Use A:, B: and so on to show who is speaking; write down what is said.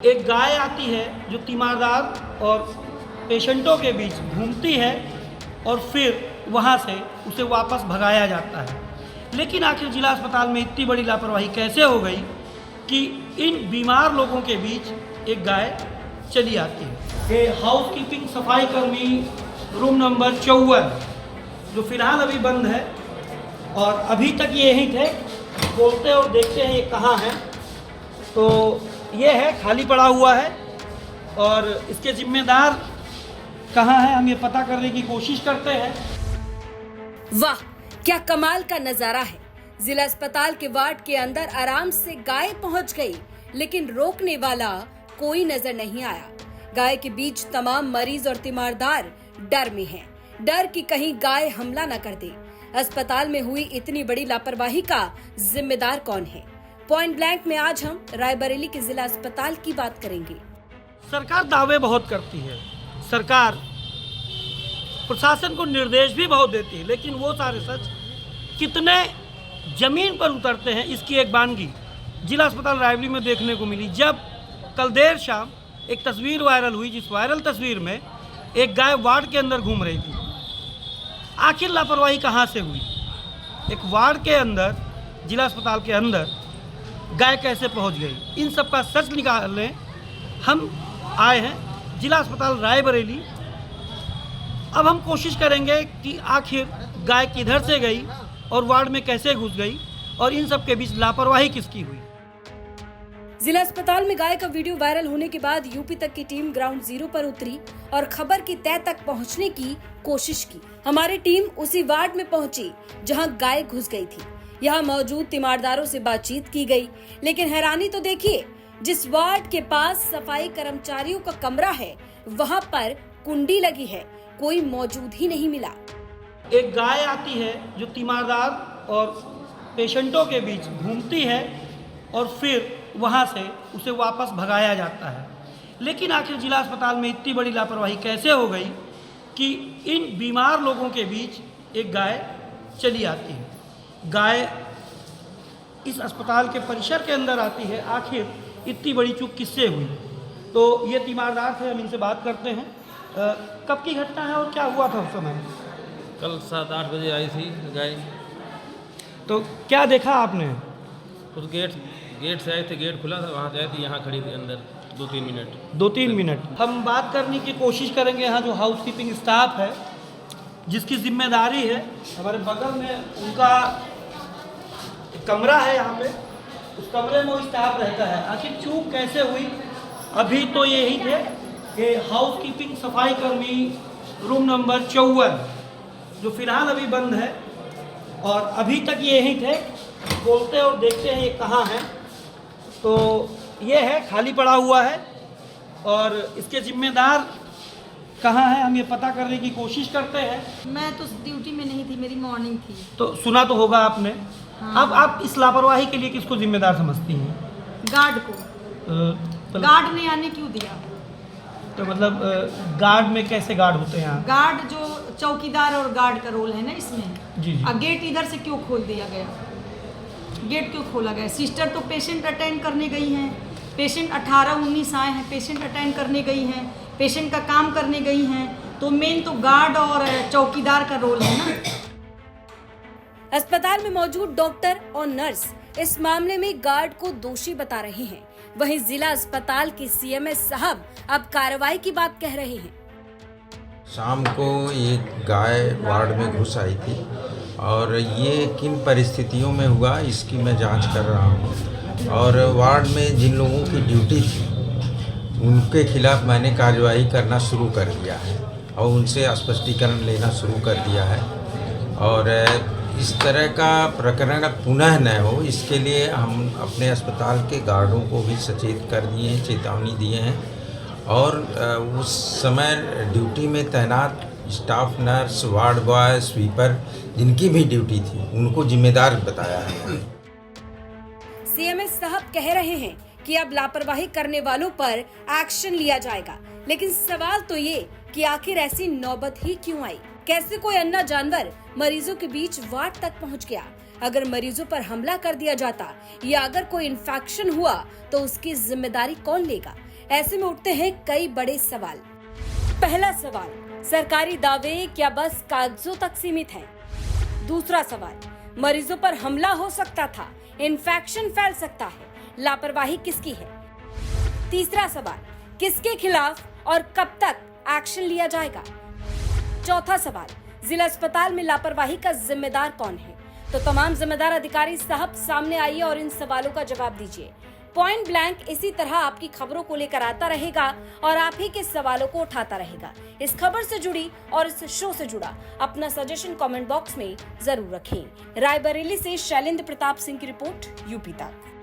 A: एक गाय आती है जो तीमारदार और पेशेंटों के बीच घूमती है और फिर वहाँ से उसे वापस भगाया जाता है। लेकिन आखिर जिला अस्पताल में इतनी बड़ी लापरवाही कैसे हो गई कि इन बीमार लोगों के बीच एक गाय चली आती है। ये हाउसकीपिंग सफाई कर्मी रूम नंबर 54 जो फिलहाल अभी बंद है और अभी तक ये यहीं थे, बोलते और देखते हैं ये कहाँ हैं। तो ये है, खाली पड़ा हुआ है और इसके जिम्मेदार कहाँ हैं हम ये पता करने की कोशिश करते हैं।
B: वाह, क्या कमाल का नजारा है। जिला अस्पताल के वार्ड के अंदर आराम से गाय पहुंच गई, लेकिन रोकने वाला कोई नजर नहीं आया। गाय के बीच तमाम मरीज और तीमारदार डर में हैं। डर कि कहीं गाय हमला न कर दे। अस्पताल में हुई इतनी बड़ी लापरवाही का जिम्मेदार कौन है? पॉइंट ब्लैंक में आज हम रायबरेली के जिला अस्पताल की बात करेंगे।
A: सरकार दावे बहुत करती है, सरकार प्रशासन को निर्देश भी बहुत देती है, लेकिन वो सारे सच कितने जमीन पर उतरते हैं इसकी एक वानगी जिला अस्पताल रायबरेली में देखने को मिली। जब कल देर शाम एक तस्वीर वायरल हुई, जिस वायरल तस्वीर में एक गाय वार्ड के अंदर घूम रही थी। आखिर लापरवाही कहाँ से हुई? एक वार्ड के अंदर, जिला अस्पताल के अंदर गाय कैसे पहुंच गई? इन सब का सच निकालने हम आए हैं जिला अस्पताल रायबरेली। अब हम कोशिश करेंगे कि आखिर गाय किधर से गई और वार्ड में कैसे घुस गई और इन सब के बीच लापरवाही किसकी हुई।
B: जिला अस्पताल में गाय का वीडियो वायरल होने के बाद यूपी तक की टीम ग्राउंड जीरो पर उतरी और खबर की तह तक पहुंचने की कोशिश की। हमारी टीम उसी वार्ड में पहुंची जहां गाय घुस गई थी। यहाँ मौजूद तीमारदारों से बातचीत की गई, लेकिन हैरानी तो देखिए, जिस वार्ड के पास सफाई कर्मचारियों का कमरा है वहाँ पर कुंडी लगी है, कोई मौजूद ही नहीं मिला।
A: एक गाय आती है जो तीमारदार और पेशेंटों के बीच घूमती है और फिर वहाँ से उसे वापस भगाया जाता है। लेकिन आखिर जिला अस्पताल में इतनी बड़ी लापरवाही कैसे हो गई कि इन बीमार लोगों के बीच एक गाय चली आती है। गाय इस अस्पताल के परिसर के अंदर आती है। आखिर इतनी बड़ी चूक किससे हुई? तो ये तीमारदार थे, हम इनसे बात करते हैं। कब की घटना है और क्या हुआ था उस समय?
C: कल 7-8 बजे आई थी गाय।
A: तो क्या देखा आपने?
C: उस गेट से आए थे, गेट खुला था, वहाँ से आई थी, यहाँ खड़ी थी अंदर
A: 2-3 मिनट हम बात करने की कोशिश करेंगे। यहाँ जो हाउसकीपिंग स्टाफ है जिसकी जिम्मेदारी है, हमारे बगल में उनका कमरा है, यहाँ पे उस कमरे में वो स्टाफ रहता है। आखिर चूक कैसे हुई? अभी तो यही थे कि हाउसकीपिंग सफाई कर्मी रूम नंबर 54 जो फिलहाल अभी बंद है और अभी तक ये यहीं थे, बोलते और देखते हैं ये कहाँ हैं। तो ये है, खाली पड़ा हुआ है और इसके जिम्मेदार कहाँ हैं हम ये पता करने की कोशिश करते हैं।
D: मैं तो ड्यूटी में नहीं थी, मेरी मॉर्निंग थी।
A: तो सुना तो होगा आपने।
D: हाँ।
A: अब आप इस लापरवाही के लिए किसको जिम्मेदार समझती हैं?
D: गार्ड को। गार्ड ने आने क्यों दिया?
A: तो मतलब गार्ड में कैसे गार्ड होते हैं?
D: गार्ड जो चौकीदार और गार्ड का रोल है ना इसमें।
A: जी जी।
D: गेट इधर से क्यों खोल दिया गया? गेट क्यों खोला गया? सिस्टर तो पेशेंट अटेंड करने गई हैं, पेशेंट 18-19 आए हैं, पेशेंट अटेंड करने गई हैं, पेशेंट का काम करने गई हैं। तो मेन तो गार्ड और चौकीदार का रोल है ना।
B: अस्पताल में मौजूद डॉक्टर और नर्स इस मामले में गार्ड को दोषी बता रहे हैं। वहीं जिला अस्पताल के सीएमएस साहब अब कार्रवाई की बात कह रहे हैं।
E: शाम को एक गाय वार्ड में घुस आई थी और ये किन परिस्थितियों में हुआ इसकी मैं जांच कर रहा हूँ। और वार्ड में जिन लोगों की ड्यूटी थी उनके खिलाफ मैंने कार्रवाई करना शुरू कर दिया है और उनसे स्पष्टीकरण लेना शुरू कर दिया है। और इस तरह का प्रकरण पुनः न हो, इसके लिए हम अपने अस्पताल के गार्डों को भी सचेत कर दिए हैं, चेतावनी दिए हैं। और उस समय ड्यूटी में तैनात staff nurse, ward boy, sweeper जिनकी भी ड्यूटी थी उनको जिम्मेदार बताया है।
B: सीएमएस साहब कह रहे हैं कि अब लापरवाही करने वालों पर एक्शन लिया जाएगा, लेकिन सवाल तो ये कि आखिर ऐसी नौबत ही क्यों आई? कैसे कोई अन्ना जानवर मरीजों के बीच वार्ड तक पहुंच गया? अगर मरीजों पर हमला कर दिया जाता या अगर कोई इन्फेक्शन हुआ तो उसकी जिम्मेदारी कौन लेगा? ऐसे में उठते हैं कई बड़े सवाल। पहला सवाल, सरकारी दावे क्या बस कागजों तक सीमित हैं? दूसरा सवाल, मरीजों पर हमला हो सकता था, इन्फेक्शन फैल सकता है, लापरवाही किसकी है? तीसरा सवाल, किसके खिलाफ और कब तक एक्शन लिया जाएगा? चौथा सवाल, जिला अस्पताल में लापरवाही का जिम्मेदार कौन है? तो तमाम जिम्मेदार अधिकारी साहब सामने आइए और इन सवालों का जवाब दीजिए। पॉइंट ब्लैंक इसी तरह आपकी खबरों को लेकर आता रहेगा और आप ही के सवालों को उठाता रहेगा। इस खबर से जुड़ी और इस शो से जुड़ा अपना सजेशन कमेंट बॉक्स में जरूर रखें। रायबरेली से शैलेंद्र प्रताप सिंह की रिपोर्ट, यूपी तक।